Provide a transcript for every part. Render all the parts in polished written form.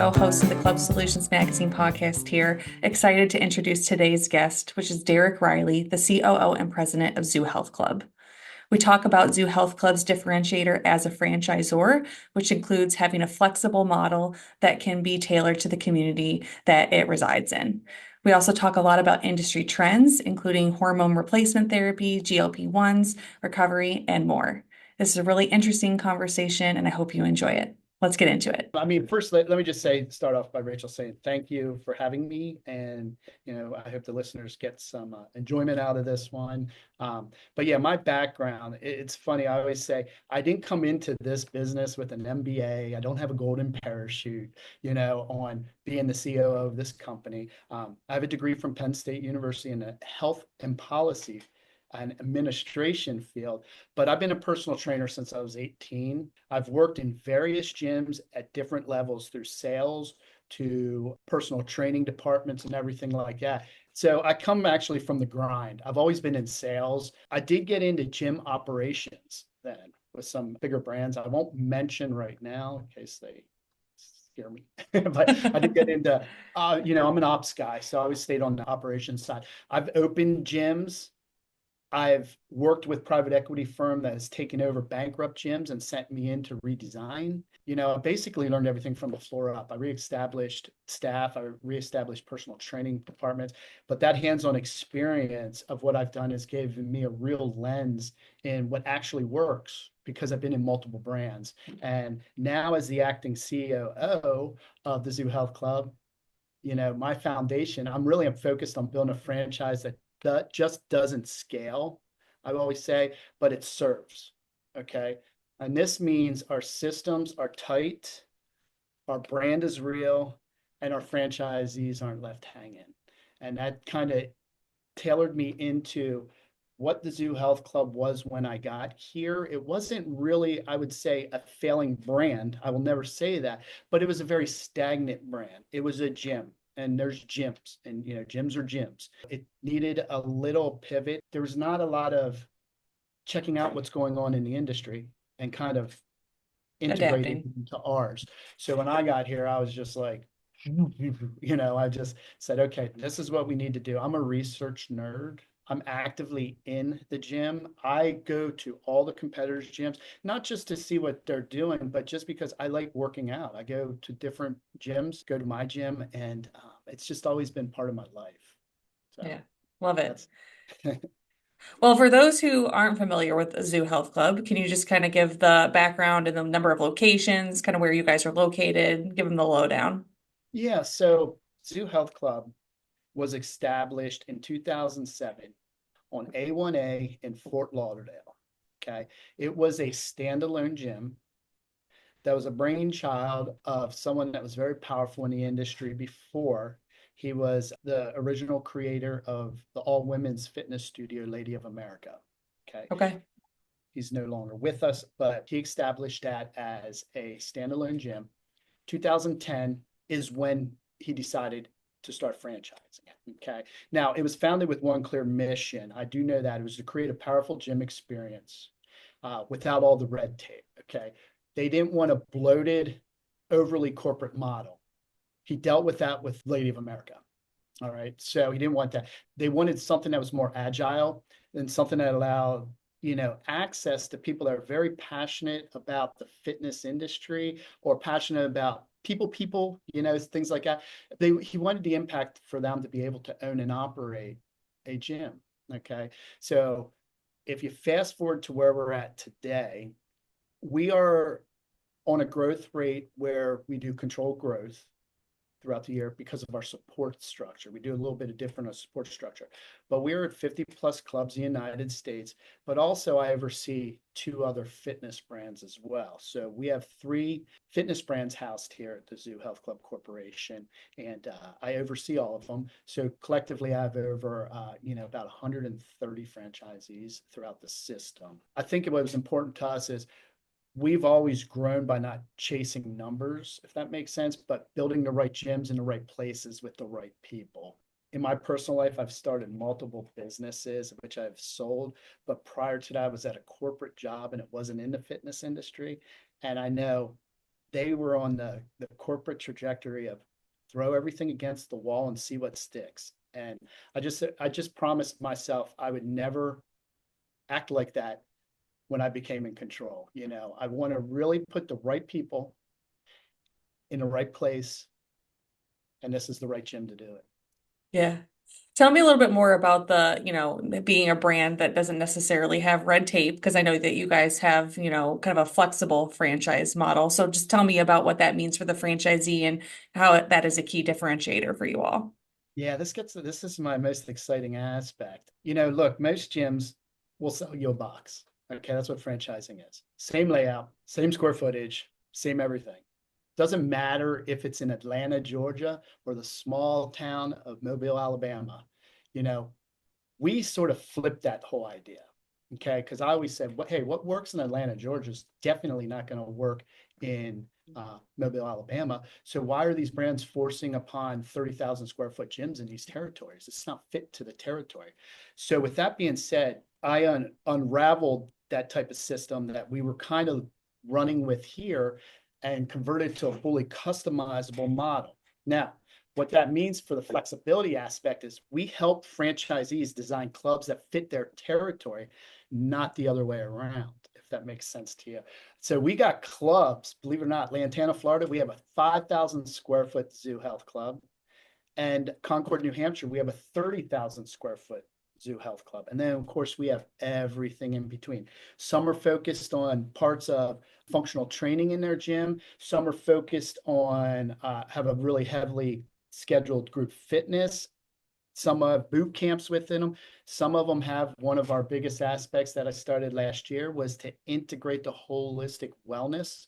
Chonko, host of the Club Solutions Magazine podcast here. Excited to introduce today's guest, which is Derek Riley, the COO and president of Zoo Health Club. We talk about Zoo Health Club's differentiator as a franchisor, which includes having a flexible model that can be tailored to the community that it resides in. We also talk a lot about industry trends, including hormone replacement therapy, GLP-1s, recovery, and more. This is a really interesting conversation, and I hope you enjoy it. Let's get into it. I mean, first, let me just start off by Rachel saying thank you for having me. And, I hope the listeners get some enjoyment out of this one. But yeah, my background, it's funny. I always say I didn't come into this business with an MBA. I don't have a golden parachute, on being the COO of this company. I have a degree from Penn State University in the health and policy and administration field, but I've been a personal trainer since I was 18. I've worked in various gyms at different levels through sales to personal training departments and everything like that. So I come actually from the grind. I've always been in sales. I did get into gym operations then with some bigger brands. I won't mention right now in case they scare me, but I did get into, I'm an ops guy. So I always stayed on the operations side. I've opened gyms. I've worked with private equity firm that has taken over bankrupt gyms and sent me in to redesign. I basically learned everything from the floor up. I reestablished staff, I reestablished personal training departments, but that hands-on experience of what I've done has given me a real lens in what actually works because I've been in multiple brands. And now as the acting COO of the Zoo Health Club, my foundation, I'm focused on building a franchise that just doesn't scale, I always say, but it serves. Okay. And this means our systems are tight, our brand is real, and our franchisees aren't left hanging. And that kind of tailored me into what the Zoo Health Club was when I got here. It wasn't really, I would say, a failing brand. I will never say that, but it was a very stagnant brand. It was a gym. And there's gyms, and gyms are gyms. It needed a little pivot. There was not a lot of checking out what's going on in the industry and kind of integrating Adapting. into ours. So when I got here, I was just like, I just said, okay, this is what we need to do. I'm a research nerd. I'm actively in the gym. I go to all the competitors' gyms, not just to see what they're doing, but just because I like working out. I go to different gyms, go to my gym, and it's just always been part of my life. So Yeah, love it. that's Well, for those who aren't familiar with the Zoo Health Club, can you just kind of give the background and the number of locations, kind of where you guys are located, give them the lowdown? yeah. So Zoo Health Club was established in 2007 on A1A in Fort Lauderdale. Okay. It was a standalone gym that was a brainchild of someone that was very powerful in the industry before. He was the original creator of the all women's fitness studio, Lady of America. Okay. Okay. He's no longer with us, but he established that as a standalone gym. 2010 is when he decided to start franchising. Okay. Now, it was founded with one clear mission. I do know that it was to create a powerful gym experience without all the red tape. Okay. They didn't want a bloated, overly corporate model. He dealt with that with Lady of America. All right. So he didn't want that. They wanted something that was more agile and something that allowed access to people that are very passionate about the fitness industry or passionate about people, things like that. He wanted the impact for them to be able to own and operate a gym. Okay. So if you fast forward to where we're at today, we are on a growth rate where we do controlled growth throughout the year because of our support structure. We do a little bit of different support structure, but we're at 50 plus clubs in the United States, but also I oversee two other fitness brands as well. So we have three fitness brands housed here at the Zoo Health Club Corporation, and I oversee all of them. So collectively, I have over, about 130 franchisees throughout the system. I think what was important to us is we've always grown by not chasing numbers, if that makes sense, but building the right gyms in the right places with the right people. In my personal life, I've started multiple businesses, which I've sold. But prior to that, I was at a corporate job and it wasn't in the fitness industry. And I know they were on the corporate trajectory of throw everything against the wall and see what sticks. And I just promised myself I would never act like that when I became in control. I want to really put the right people in the right place, and this is the right gym to do it. Yeah. Tell me a little bit more about being a brand that doesn't necessarily have red tape, because I know that you guys have, kind of a flexible franchise model. So just tell me about what that means for the franchisee and how that is a key differentiator for you all. Yeah, this is my most exciting aspect. Look, most gyms will sell you a box. Okay, that's what franchising is. Same layout, same square footage, same everything. Doesn't matter if it's in Atlanta, Georgia, or the small town of Mobile, Alabama. You know, we sort of flipped that whole idea. Okay, because I always said, hey, what works in Atlanta, Georgia is definitely not going to work in Mobile, Alabama. So why are these brands forcing upon 30,000 square foot gyms in these territories? It's not fit to the territory. So with that being said, I unraveled that type of system that we were kind of running with here and converted to a fully customizable model. Now, what that means for the flexibility aspect is we help franchisees design clubs that fit their territory, not the other way around, if that makes sense to you. So we got clubs, believe it or not, Lantana, Florida, we have a 5,000 square foot zoo health club. And Concord, New Hampshire, we have a 30,000 square foot zoo health club. And then, of course, we have everything in between. Some are focused on parts of functional training in their gym. Some are focused on, have a really heavily scheduled group fitness. Some have boot camps within them. Some of them have one of our biggest aspects that I started last year was to integrate the holistic wellness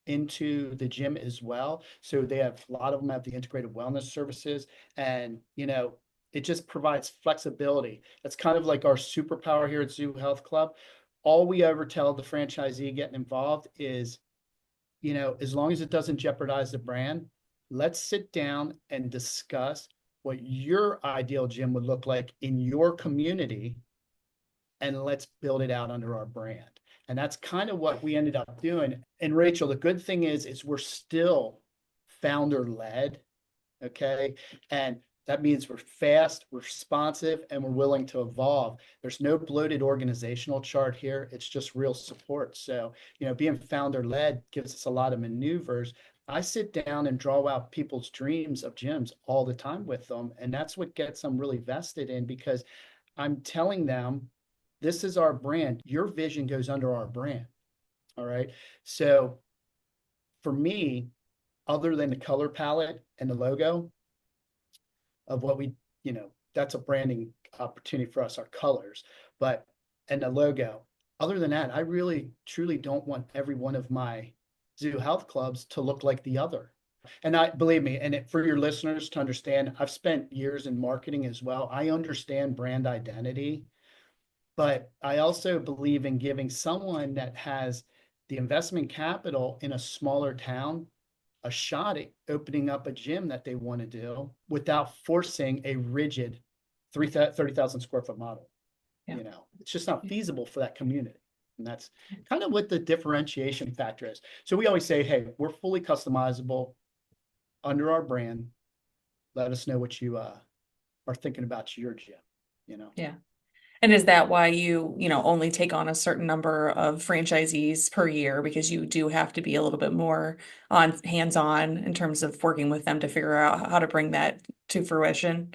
into the gym as well. So they have a lot of them have the integrated wellness services, and it just provides flexibility. That's kind of like our superpower here at Zoo Health Club. All we ever tell the franchisee getting involved is, as long as it doesn't jeopardize the brand, let's sit down and discuss what your ideal gym would look like in your community, and let's build it out under our brand. And that's kind of what we ended up doing. And Rachel, the good thing is we're still founder led. Okay. And that means we're fast, we're responsive, and we're willing to evolve. There's no bloated organizational chart here. It's just real support. So, being founder led gives us a lot of maneuvers. I sit down and draw out people's dreams of gyms all the time with them. And that's what gets them really vested in, because I'm telling them, this is our brand. Your vision goes under our brand. All right. So for me, other than the color palette and the logo of what that's a branding opportunity for us, our colors, but and the logo. Other than that, I really truly don't want every one of my zoo health clubs to look like the other. And I believe me, and for your listeners to understand, I've spent years in marketing as well. I understand brand identity, but I also believe in giving someone that has the investment capital in a smaller town a shot at opening up a gym that they want to do without forcing a rigid 30,000 square foot model. Yeah. It's just not feasible for that community. And that's kind of what the differentiation factor is. So we always say, hey, we're fully customizable under our brand. Let us know what you are thinking about your gym. Yeah. And is that why you, only take on a certain number of franchisees per year, because you do have to be a little bit more on hands-on in terms of working with them to figure out how to bring that to fruition?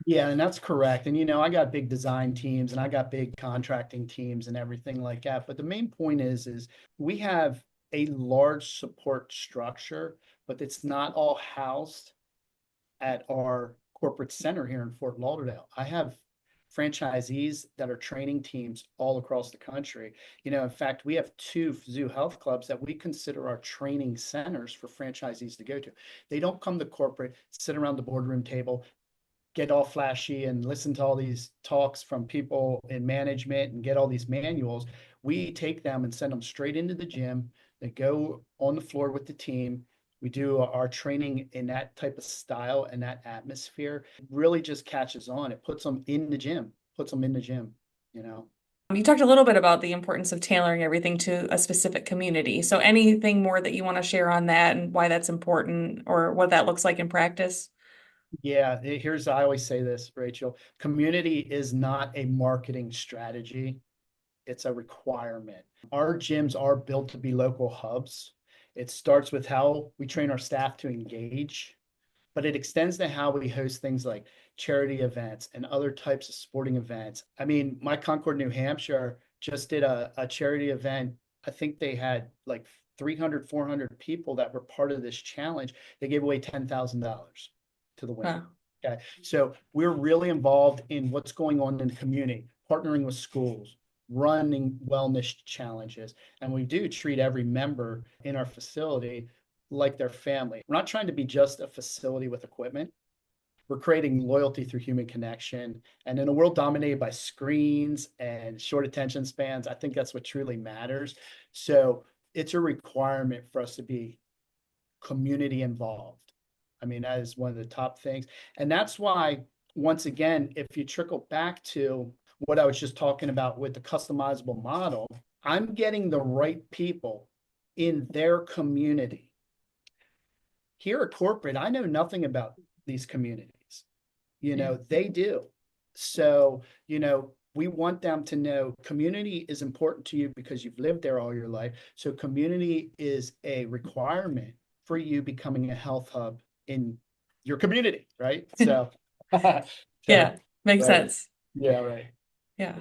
Yeah, and that's correct. And I got big design teams and I got big contracting teams and everything like that. But the main point is we have a large support structure, but it's not all housed at our corporate center here in Fort Lauderdale. I have franchisees that are training teams all across the country. In fact, we have two zoo health clubs that we consider our training centers for franchisees to go to. They don't come to corporate, sit around the boardroom table, get all flashy and listen to all these talks from people in management and get all these manuals. We take them and send them straight into the gym. They go on the floor with the team. We do our training in that type of style and that atmosphere. It really just catches on. It puts them in the gym, you know. You talked a little bit about the importance of tailoring everything to a specific community. So anything more that you want to share on that and why that's important or what that looks like in practice? Yeah, here's, I always say this, Rachel, community is not a marketing strategy. It's a requirement. Our gyms are built to be local hubs. It starts with how we train our staff to engage, but it extends to how we host things like charity events and other types of sporting events. I mean, my Concord, New Hampshire just did a charity event. I think they had like 300, 400 people that were part of this challenge. They gave away $10,000 to the winner. Wow. Okay. So we're really involved in what's going on in the community, partnering with schools, running wellness challenges. And we do treat every member in our facility like their family. We're not trying to be just a facility with equipment. We're creating loyalty through human connection. And in a world dominated by screens and short attention spans, I think that's what truly matters. So it's a requirement for us to be community involved. I mean, that is one of the top things. And that's why, once again, if you trickle back to what I was just talking about with the customizable model, I'm getting the right people in their community. Here at corporate, I know nothing about these communities. Yeah. They do. So, we want them to know community is important to you because you've lived there all your life. So community is a requirement for you becoming a health hub in your community, right? So, so Yeah, makes right. sense. Yeah, right. Yeah.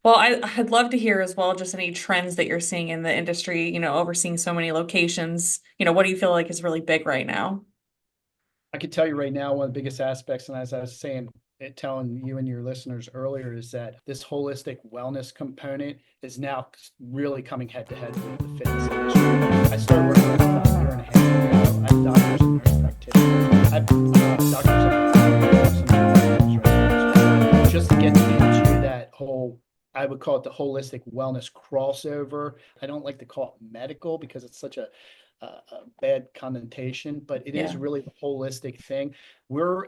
Well, I'd love to hear as well just any trends that you're seeing in the industry, overseeing so many locations. What do you feel like is really big right now? I can tell you right now, one of the biggest aspects, and as I was saying, telling you and your listeners earlier, is that this holistic wellness component is now really coming head to head with the fitness industry. I started working on this about a year and a half ago. I have doctors and nurse practitioners. I have doctors and nurse practitioners just to get into that whole, I would call it the holistic wellness crossover. I don't like to call it medical because it's such a bad connotation, but it is Yeah. really the holistic thing. We're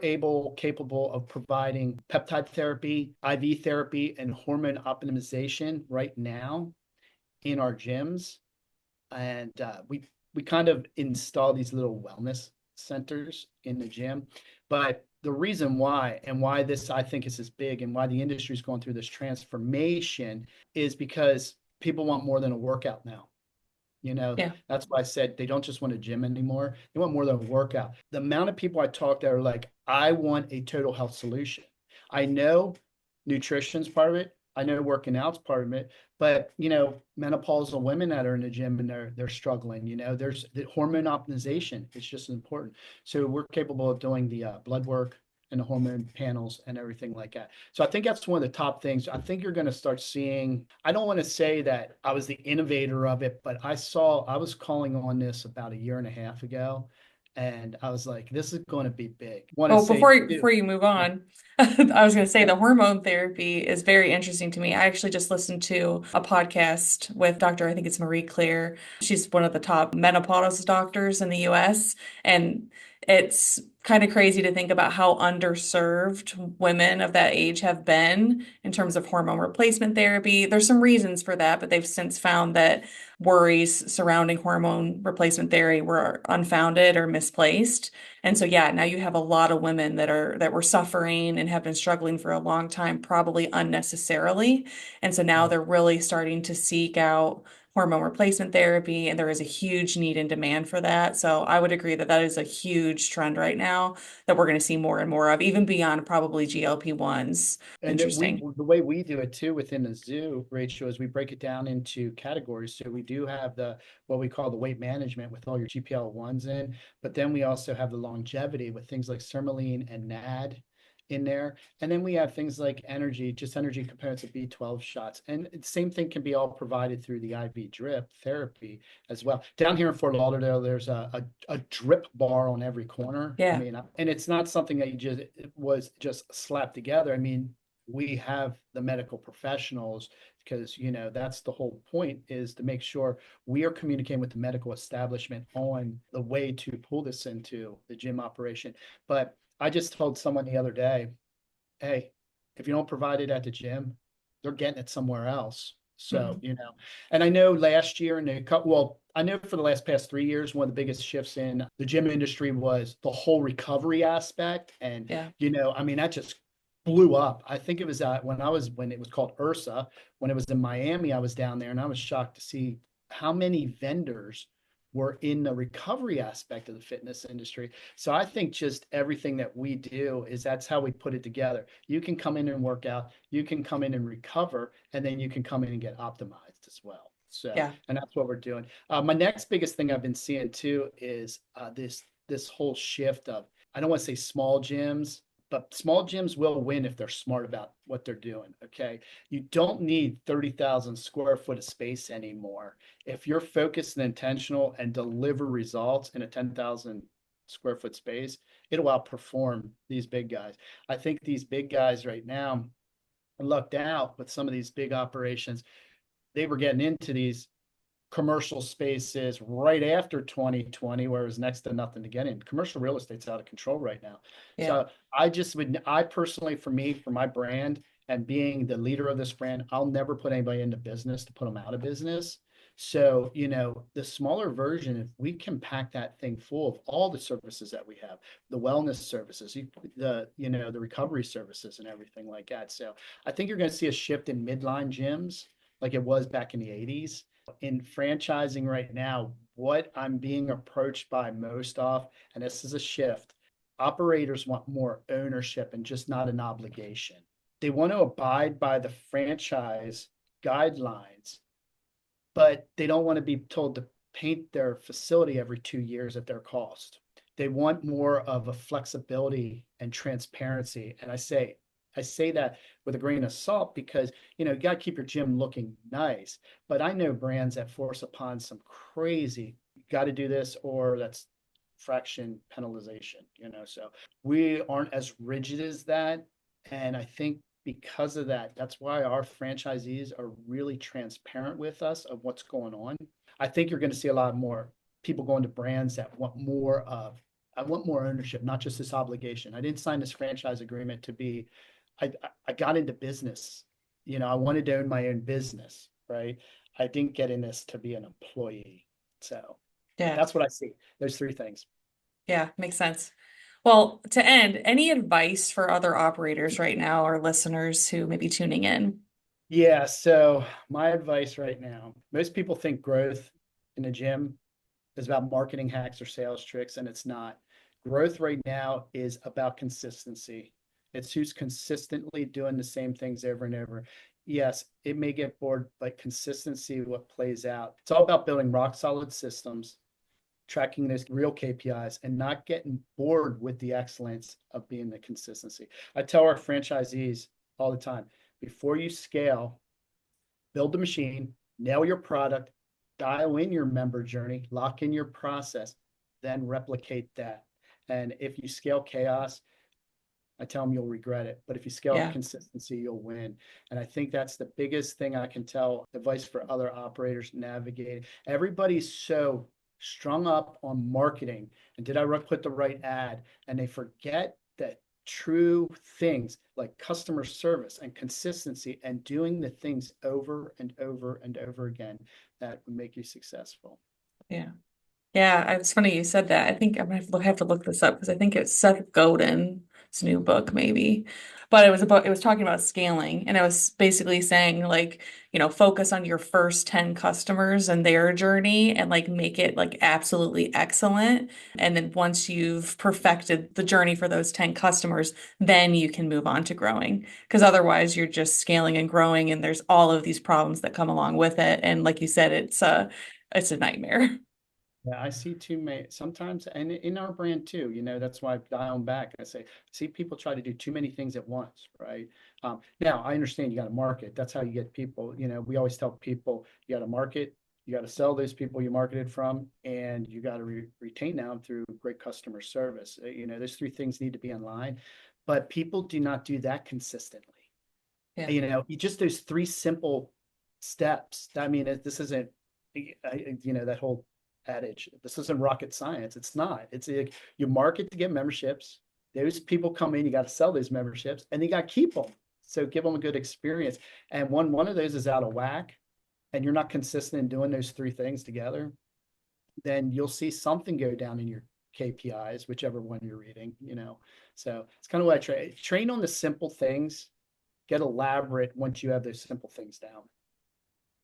capable of providing peptide therapy, IV therapy, and hormone optimization right now in our gyms. And we kind of install these little wellness centers in the gym. But the reason why and why this I think is as big and why the industry is going through this transformation is because people want more than a workout now. Yeah. That's why I said they don't just want a gym anymore. They want more than a workout. The amount of people I talk to are like, I want a total health solution. I know nutrition's part of it. I know working out's part of it, but menopausal women that are in the gym and they're struggling, there's the hormone optimization. It's just important. So we're capable of doing the blood work and the hormone panels and everything like that. So I think that's one of the top things. I think you're going to start seeing, I don't want to say that I was the innovator of it, but I was calling on this about a year and a half ago. And I was like, this is going to be big. Want to Oh, say before too. you move on, I was going to say Yeah. the hormone therapy is very interesting to me. I actually just listened to a podcast with Dr. I think it's Marie Claire. She's one of the top menopause doctors in the US, and it's kind of crazy to think about how underserved women of that age have been in terms of hormone replacement therapy. There's some reasons for that, but they've since found that worries surrounding hormone replacement therapy were unfounded or misplaced. And so, yeah, now you have a lot of women that were suffering and have been struggling for a long time, probably unnecessarily. And so now Right. they're really starting to seek out hormone replacement therapy, and there is a huge need and demand for that. So I would agree that that is a huge trend right now that we're going to see more and more of, even beyond probably GLP-1s. And that Interesting. the way we do it too within the zoo, Rachel, is we break it down into categories. So we do have what we call the weight management with all your GPL-1s in, but then we also have the longevity with things like sermolene and NAD in there. And then we have things like just energy components of B12 shots. And the same thing can be all provided through the IV drip therapy as well. Down here in Fort Lauderdale, there's a drip bar on every corner. I Yeah. mean, and it's not something that it was just slapped together. I mean, we have the medical professionals because that's the whole point, is to make sure we are communicating with the medical establishment on the way to pull this into the gym operation. But I just told someone the other day, hey, if you don't provide it at the gym, they're getting it somewhere else. So, Mhm. and I know last year and well, I know for the last past 3 years, one of the biggest shifts in the gym industry was the whole recovery aspect. And, Yeah. I mean, that just blew up. I think it was when it was called Ursa, when it was in Miami, I was down there and I was shocked to see how many vendors were in the recovery aspect of the fitness industry. So I think just everything that we do is that's how we put it together. You can come in and work out, you can come in and recover, and then you can come in and get optimized as well. So, Yeah. and that's what we're doing. My next biggest thing I've been seeing too is this whole shift of, I don't want to say small gyms, but small gyms will win if they're smart about what they're doing. Okay. You don't need 30,000 square foot of space anymore. If you're focused and intentional and deliver results in a 10,000 square foot space, it'll outperform these big guys. I think these big guys right now lucked out with some of these big operations. They were getting into these commercial spaces right after 2020, where it was next to nothing to get in. Commercial real estate's out of control right now. Yeah. So I personally, for me, for my brand and being the leader of this brand, I'll never put anybody into business to put them out of business. So, the smaller version, if we can pack that thing full of all the services that we have, the wellness services, the recovery services and everything like that. So I think you're going to see a shift in midline gyms like it was back in the 80s in franchising right now, what I'm being approached by most of, and this is a shift, operators want more ownership and just not an obligation. They want to abide by the franchise guidelines, but they don't want to be told to paint their facility every 2 years at their cost. They want more of a flexibility and transparency. And I say that with a grain of salt because you got to keep your gym looking nice. But I know brands that force upon some crazy, you got to do this or that's fraction penalization. So we aren't as rigid as that. And I think because of that, that's why our franchisees are really transparent with us of what's going on. I think you're going to see a lot more people going to brands that want more of, I want more ownership, not just this obligation. I didn't sign this franchise agreement to be, I got into business. I wanted to own my own business, right? I didn't get in this to be an employee. So, but Yeah. that's what I see. Those three things. Yeah. Makes sense. Well, to end, any advice for other operators right now or listeners who may be tuning in? Yeah, so my advice right now, most people think growth in a gym is about marketing hacks or sales tricks, and it's not. Growth right now is about consistency. It's who's consistently doing the same things over and over. Yes, it may get bored, but consistency, what plays out. It's all about building rock solid systems, tracking those real KPIs, and not getting bored with the excellence of being the consistency. I tell our franchisees all the time, before you scale, build the machine, nail your product, dial in your member journey, lock in your process, then replicate that. And if you scale chaos, I tell them you'll regret it. But if you scale Yeah. consistency, you'll win. And I think that's the biggest thing I can tell advice for other operators navigating. Everybody's so strung up on marketing and did I put the right ad? And they forget that true things like customer service and consistency and doing the things over and over and over again that would make you successful. Yeah. Yeah, it's funny you said that. I think I'm gonna have to look this up because I think it's Seth Godin's new book, maybe. But it was talking about scaling, and it was basically saying like, focus on your first 10 customers and their journey and like make it like absolutely excellent. And then once you've perfected the journey for those 10 customers, then you can move on to growing. Because otherwise you're just scaling and growing and there's all of these problems that come along with it. And like you said, it's a nightmare. Yeah, I see too many sometimes, and in our brand too, that's why I dial them back. I say, see people try to do too many things at once, right? Now I understand you got to market. That's how you get people. We always tell people you got to market, you got to sell those people you marketed from, and you got to retain them through great customer service. Those three things need to be in line, but people do not do that consistently. Yeah. You just those three simple steps. I mean, this isn't, that whole adage. This isn't rocket science. It's not. It's like you market to get memberships. Those people come in, you got to sell those memberships, and you got to keep them. So give them a good experience. And one of those is out of whack, and you're not consistent in doing those three things together, then you'll see something go down in your KPIs, whichever one you're reading, you know. So it's kind of what I train on the simple things, get elaborate once you have those simple things down.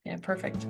Yeah, perfect.